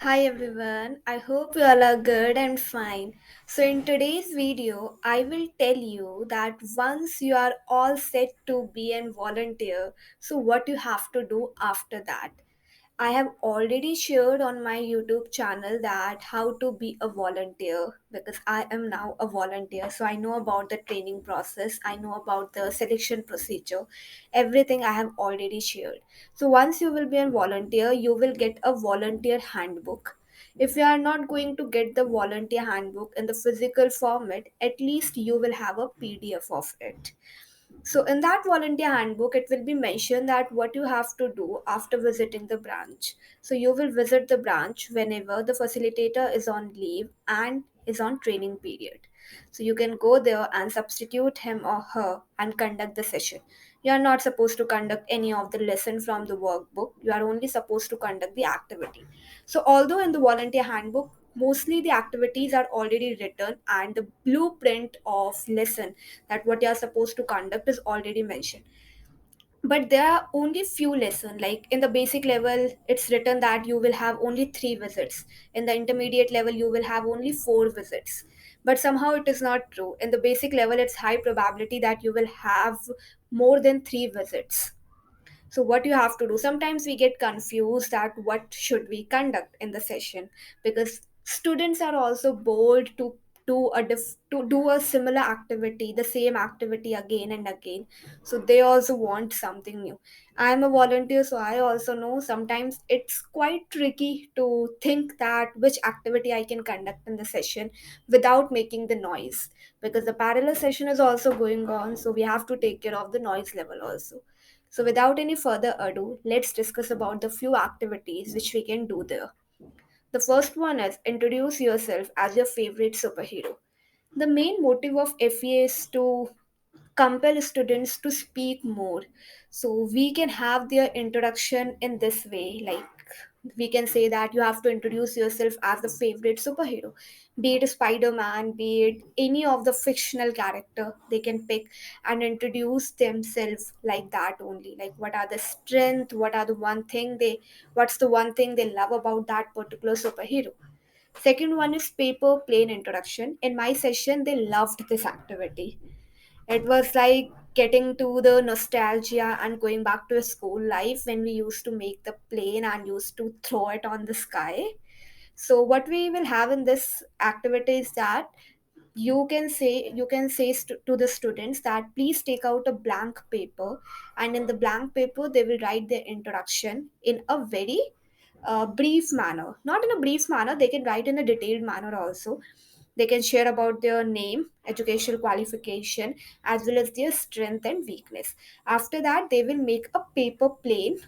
Hi everyone, I hope you all are good and fine. So, in today's video, I will tell you that once you are all set to be a volunteer, so what you have to do after that. I have already shared on my YouTube channel that how to be a volunteer because I am now a volunteer. So I know about the training process, I know about the selection procedure, everything I have already shared. So once you will be a volunteer, you will get a volunteer handbook. If you are not going to get the volunteer handbook in the physical format, at least you will have a PDF of it. So, in that volunteer handbook, it will be mentioned that what you have to do after visiting the branch. So, you will visit the branch whenever the facilitator is on leave and is on training period. So, you can go there and substitute him or her and conduct the session. You are not supposed to conduct any of the lesson from the workbook. You are only supposed to conduct the activity. So, although in the volunteer handbook, mostly the activities are already written and the blueprint of lesson that what you are supposed to conduct is already mentioned, but there are only few lessons. Like in the basic level it's written that you will have only 3 visits, in the intermediate level you will have only 4 visits, but somehow it is not true. In the basic level it's high probability that you will have more than 3 visits. So what you have to do, sometimes we get confused that what should we conduct in the session, because students are also bored to to do a similar activity, the same activity again and again. So they also want something new. I am a volunteer, so I also know sometimes it's quite tricky to think that which activity I can conduct in the session without making the noise, because the parallel session is also going on, so we have to take care of the noise level also. So, without any further ado, let's discuss about the few activities which we can do there. The first one is introduce yourself as your favorite superhero. The main motive of FEA is to compel students to speak more. So we can have their introduction in this way, like we can say that you have to introduce yourself as the favorite superhero, be it Spider-Man, be it any of the fictional character they can pick, and introduce themselves like that only, like what are the strength, what's the one thing they love about that particular superhero. Second one is paper plane introduction. In my session they loved this activity. It was like getting to the nostalgia and going back to a school life when we used to make the plane and used to throw it on the sky. So what we will have in this activity is that to the students that please take out a blank paper, and in the blank paper they will write their introduction in a very brief manner. Not in a brief manner, they can write in a detailed manner also. They can share about their name, educational qualification, as well as their strength and weakness. After that, they will make a paper plane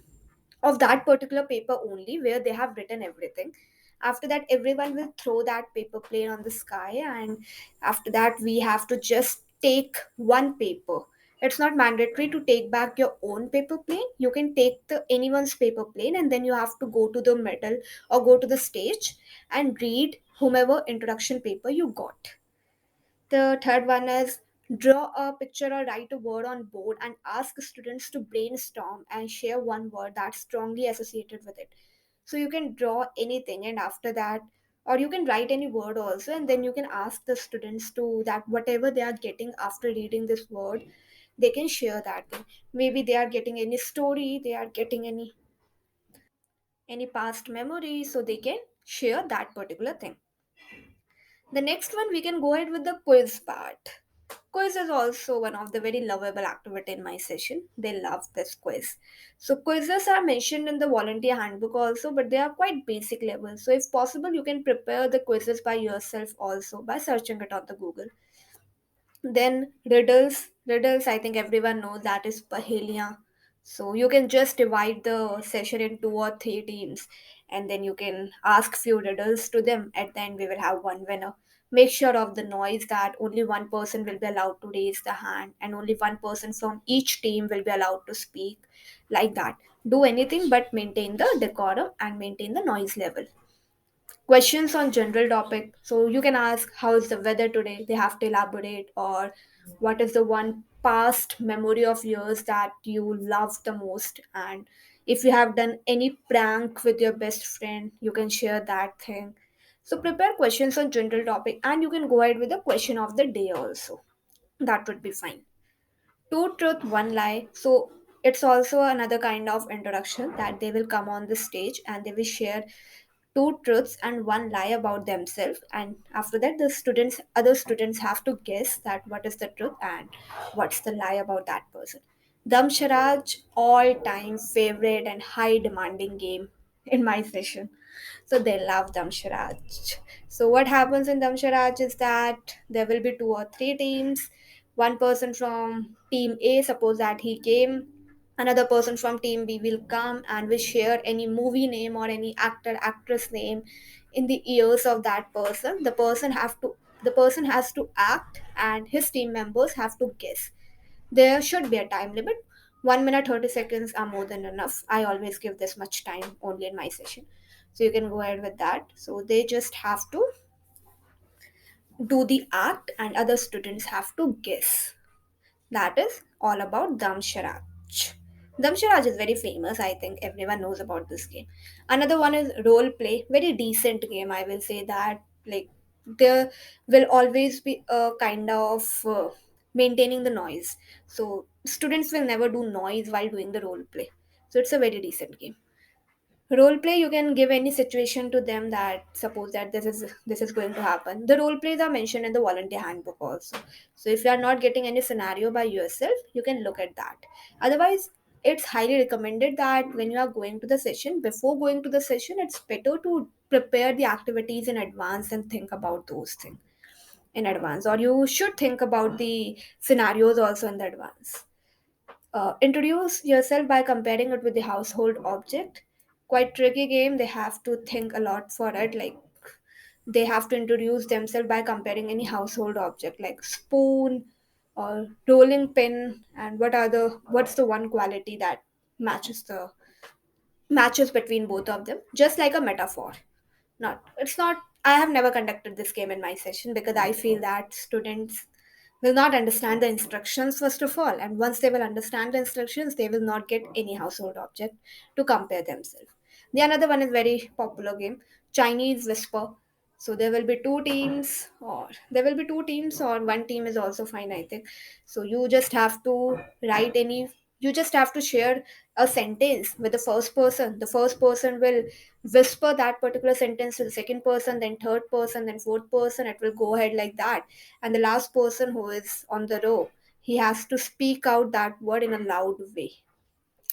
of that particular paper only where they have written everything. After that, everyone will throw that paper plane on the sky, and after that, we have to just take one paper. It's not mandatory to take back your own paper plane. You can take the anyone's paper plane, and then you have to go to the middle or go to the stage and read whomever introduction paper you got. The third one is draw a picture or write a word on board and ask students to brainstorm and share one word that's strongly associated with it. So you can draw anything, and after that, or you can write any word also, and then you can ask the students to that whatever they are getting after reading this word, they can share that thing. Maybe they are getting any story, they are getting any past memory, so they can share that particular thing. The next one, we can go ahead with the quiz part. Quiz is also one of the very lovable activity in my session. They love this quiz. So quizzes are mentioned in the volunteer handbook also, but they are quite basic level. So if possible, you can prepare the quizzes by yourself also by searching it on the Google. Then riddles. I think everyone knows that is pahelia. So you can just divide the session in 2 or 3 teams, and then you can ask few riddles to them. At the end, we will have one winner. Make sure of the noise that only one person will be allowed to raise the hand, and only one person from each team will be allowed to speak. Like that. Do anything but maintain the decorum and maintain the noise level. Questions on general topic, so you can ask how is the weather today, they have to elaborate, or what is the one past memory of yours that you love the most, and If you have done any prank with your best friend, you can share that thing. So prepare questions on general topic, and you can go ahead with the question of the day also. That would be fine. Two truth, one lie. So it's also another kind of introduction that they will come on the stage and they will share two truths and one lie about themselves, and after that the students other students have to guess that what is the truth and what's the lie about that person. Damsharaj, all time favorite and high demanding game in my session. So they love Damsharaj. So what happens in Damsharaj is that there will be two or three teams. One person from team A, suppose that he came, another person from team B will come and will share any movie name or any actor actress name in the ears of that person. The person has to act and his team members have to guess. There should be a time limit. 1 minute 30 seconds are more than enough. I always give this much time only in my session. So you can go ahead with that. So they just have to do the act and other students have to guess. That is all about Damsharaj. Damsharaj is very famous. I think everyone knows about this game. Another one is role play. Very decent game. I will say that. Like there will always be a kind of maintaining the noise. So students will never do noise while doing the role play. So it's a very decent game. Role play, you can give any situation to them that suppose that this is going to happen. The role plays are mentioned in the volunteer handbook also. So if you are not getting any scenario by yourself, you can look at that. Otherwise, it's highly recommended that when you are going to the session, before going to the session, it's better to prepare the activities in advance and think about those things in advance, or you should think about the scenarios also in the advance. Introduce yourself by comparing it with the household object. Quite tricky game. They have to think a lot for it. Like they have to introduce themselves by comparing any household object like spoon or rolling pin, and what's the one quality that matches the matches between both of them. Just like a metaphor. Not it's not. I have never conducted this game in my session because I feel that students will not understand the instructions first of all, and once they will understand the instructions they will not get any household object to compare themselves. The another one is very popular game, Chinese whisper. So there will be two teams or one team is also fine, I think. So you just have to share a sentence with the first person. The first person will whisper that particular sentence to the second person, then third person, then fourth person. It will go ahead like that, and the last person who is on the row, he has to speak out that word in a loud way,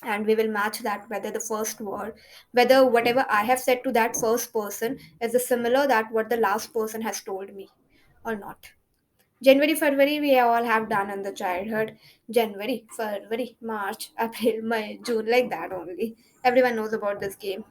and we will match that whether the first word, whether whatever I have said to that first person is the similar that what the last person has told me or not. January, February, we all have done in the childhood. January, February, March, April, May, June, like that only. Everyone knows about this game.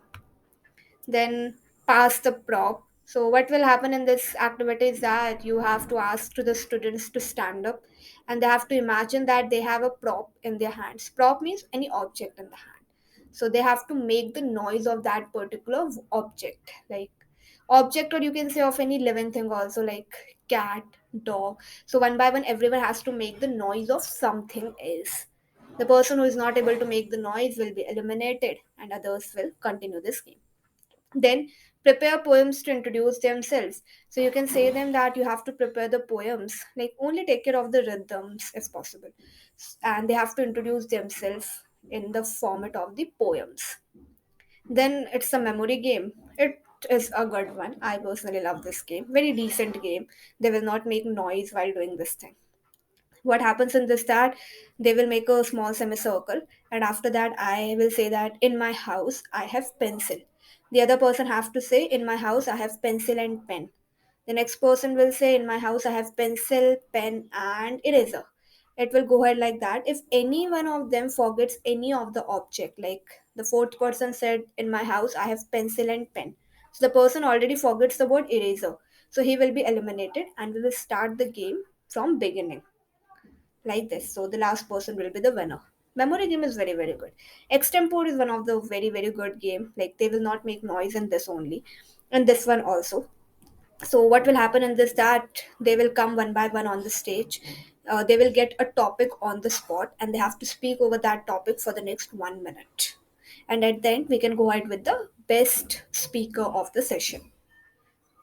Then pass the prop. So what will happen in this activity is that you have to ask to the students to stand up, and they have to imagine that they have a prop in their hands. Prop means any object in the hand. So they have to make the noise of that particular object, like object, or you can say of any living thing also, like cat, dog. So one by one everyone has to make the noise of something else. The person who is not able to make the noise will be eliminated and others will continue this game. Then prepare poems to introduce themselves. So you can say them that you have to prepare the poems, like only take care of the rhythms if possible. And they have to introduce themselves in the format of the poems. Then it's a memory game. It is a good one. I personally love this game. Very decent game. They will not make noise while doing this thing. What happens in this that they will make a small semicircle, and after that I will say that in my house I have pencil. The other person have to say in my house I have pencil and pen. The next person will say in my house I have pencil, pen and eraser. It will go ahead like that. If any one of them forgets any of the object, like the fourth person said in my house I have pencil and pen, so the person already forgets the word eraser, so he will be eliminated and we will start the game from beginning like this. So the last person will be the winner. Memory game is very very good. Extempore is one of the very very good game. Like they will not make noise in this only, and this one also. So what will happen in this that they will come one by one on the stage. They will get a topic on the spot and they have to speak over that topic for the next 1 minute. And at the end, we can go ahead with the best speaker of the session.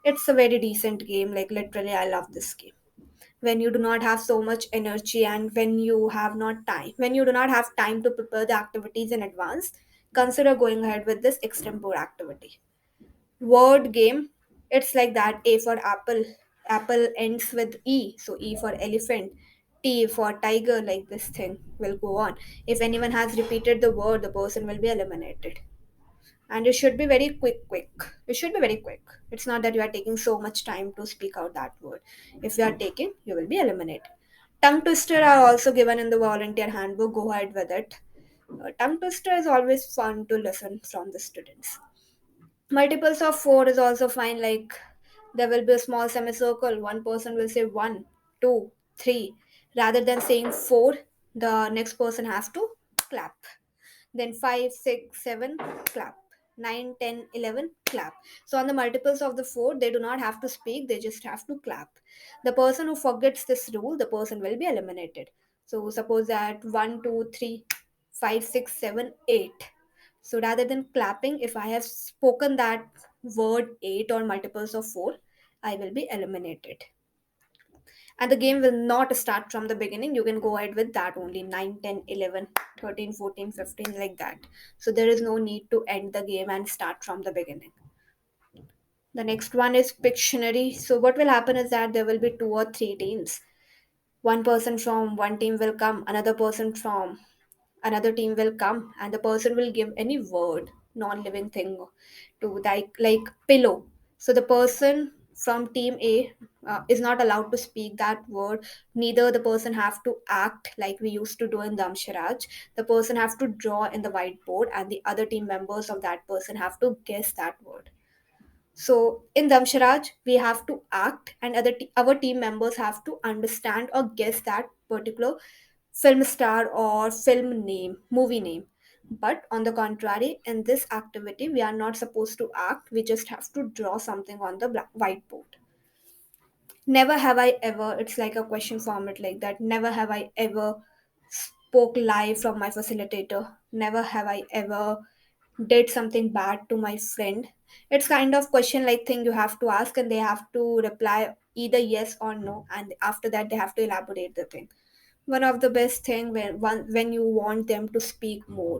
It's a very decent game. Like, literally, I love this game. When you do not have so much energy and when you do not have time to prepare the activities in advance, consider going ahead with this extempore activity. Word game, it's like that. A for apple. Apple ends with E, so E for elephant. T for tiger, like this thing will go on. If anyone has repeated the word, the person will be eliminated. And it should be very quick. It should be very quick. It's not that you are taking so much time to speak out that word. If you are taking, you will be eliminated. Tongue twister are also given in the volunteer handbook. Go ahead with it. Tongue twister is always fun to listen from the students. Multiples of four is also fine. Like, there will be a small semicircle. One person will say one, two, three. Rather than saying four, the next person has to clap. Then 5, 6, 7, clap. 9, 10, 11, clap. So on the multiples of the 4, they do not have to speak, they just have to clap. The person who forgets this rule, the person will be eliminated. So suppose that 1, 2, 3, 5, 6, 7, 8. So rather than clapping, if I have spoken that word 8 or multiples of 4, I will be eliminated. And the game will not start from the beginning. You can go ahead with that only 9, 10, 11, 13, 14, 15, like that. So there is no need to end the game and start from the beginning. The next one is Pictionary. So what will happen is that there will be two or three teams. One person from one team will come, another person from another team will come, and the person will give any word, non-living thing, to like pillow. So the person from team A is not allowed to speak that word. Neither the person have to act like we used to do in Damsharaj. The person have to draw in the whiteboard, and the other team members of that person have to guess that word. So in Damsharaj, we have to act, and our team members have to understand or guess that particular film star or film name, movie name. But on the contrary, in this activity, we are not supposed to act. We just have to draw something on the whiteboard. Never have I ever. It's like a question format like that. Never have I ever spoke live from my facilitator. Never have I ever did something bad to my friend. It's kind of question like thing you have to ask, and they have to reply either yes or no, and after that they have to elaborate the thing. One of the best thing when you want them to speak more.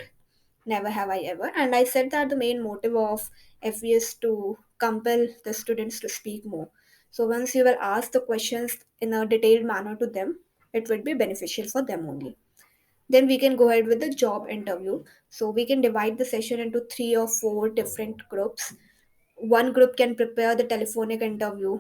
Never have I ever. And I said that the main motive of FE is to compel the students to speak more. So once you will ask the questions in a detailed manner to them, it would be beneficial for them only. Then we can go ahead with the job interview. So we can divide the session into three or four different groups. One group can prepare the telephonic interview,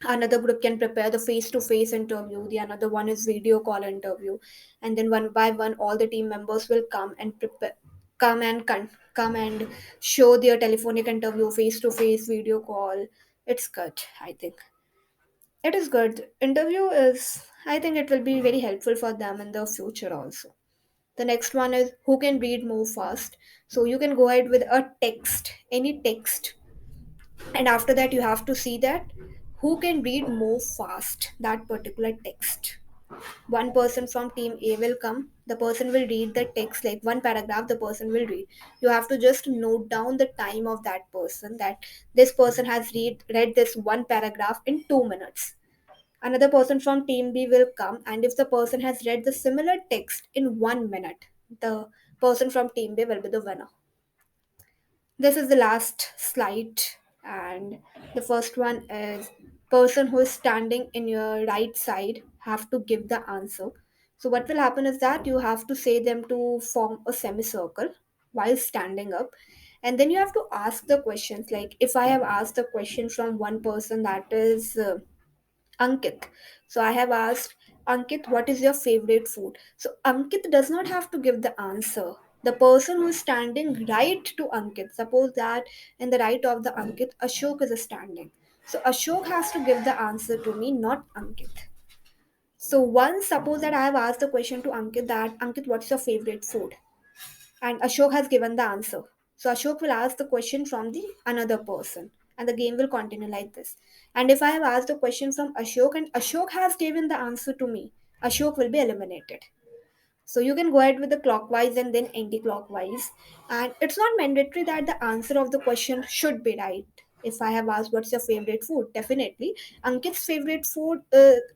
another group can prepare the face to face interview, the another one is video call interview, and then one by one all the team members will come and prepare come and show their telephonic interview, face to face, video call. It's good, I think. It is good. Interview is, I think it will be very helpful for them in the future also. The next one is who can read more fast. So you can go ahead with a text, any text, and after that you have to see that who can read more fast that particular text. One person from team A will come, the person will read the text, like one paragraph the person will read. You have to just note down the time of that person, that this person has read this one paragraph in 2 minutes. Another person from team B will come, and if the person has read the similar text in 1 minute, the person from team B will be the winner. This is the last slide, and the first one is person who is standing in your right side have to give the answer. So what will happen is that you have to say them to form a semicircle while standing up, and then you have to ask the questions. Like, if I have asked a question from one person, that is Ankit. So I have asked Ankit, what is your favorite food? So Ankit does not have to give the answer. The person who is standing right to Ankit, suppose that in the right of the Ankit, Ashok is standing. So Ashok has to give the answer to me, not Ankit. So once suppose that I have asked the question to Ankit that Ankit, what's your favorite food? And Ashok has given the answer. So Ashok will ask the question from the another person, and the game will continue like this. And if I have asked a question from Ashok and Ashok has given the answer to me, Ashok will be eliminated. So you can go ahead with the clockwise and then anti-clockwise. And it's not mandatory that the answer of the question should be right. If I have asked what's your favorite food, definitely Ankit's favorite food,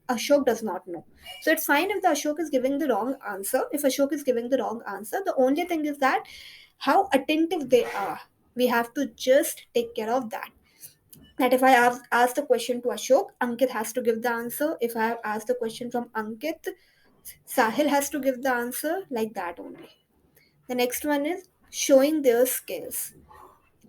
Ashok does not know. So it's fine if the Ashok is giving the wrong answer. If Ashok is giving the wrong answer, the only thing is that how attentive they are. We have to just take care of that. That if I have asked the question to Ashok, Ankit has to give the answer. If I have asked the question from Ankit, Sahil has to give the answer, like that only. The next one is showing their skills.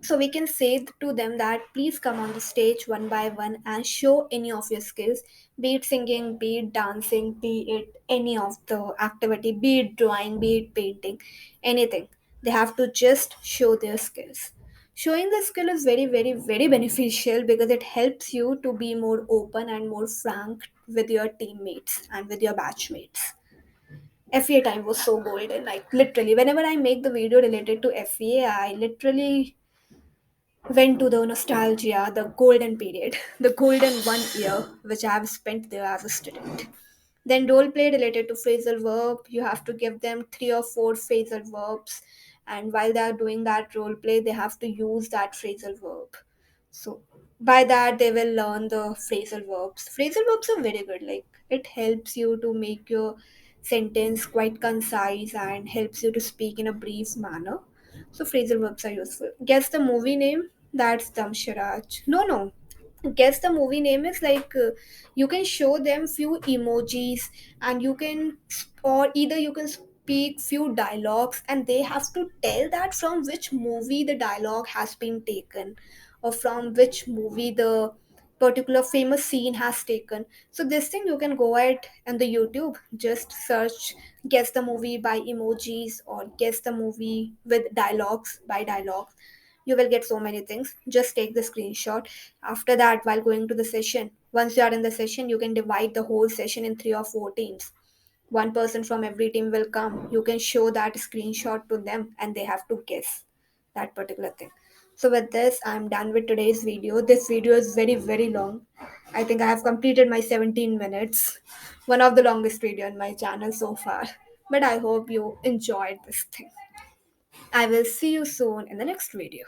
So we can say to them that please come on the stage one by one and show any of your skills, be it singing, be it dancing, be it any of the activity, be it drawing, be it painting, anything. They have to just show their skills. Showing the skill is very, very, very beneficial because it helps you to be more open and more frank with your teammates and with your batchmates. FEA time was so golden. Like literally, whenever I make the video related to FEA, I literally went to the nostalgia, the golden period, the golden 1 year which I have spent there as a student. Then role play related to phrasal verb, you have to give them 3 or 4 phrasal verbs, and while they are doing that role play, they have to use that phrasal verb. So by that they will learn the phrasal verbs. Phrasal verbs are very good. Like it helps you to make your sentence quite concise and helps you to speak in a brief manner. So phrasal verbs are useful. Guess the movie name. That's Damsharaj. No. Guess the movie name is like you can show them few emojis and you can or either you can speak few dialogues and they have to tell that from which movie the dialogue has been taken or from which movie the particular famous scene has taken. So this thing you can go ahead and the YouTube, just search guess the movie by emojis or guess the movie with dialogues by dialogues. You will get so many things. Just take the screenshot. After that, while going to the session, once you are in the session, you can divide the whole session in 3 or 4 teams. One person from every team will come. You can show that screenshot to them and they have to guess that particular thing. So with this, I'm done with today's video. This video is very, very long. I think I have completed my 17 minutes. One of the longest video on my channel so far. But I hope you enjoyed this thing. I will see you soon in the next video.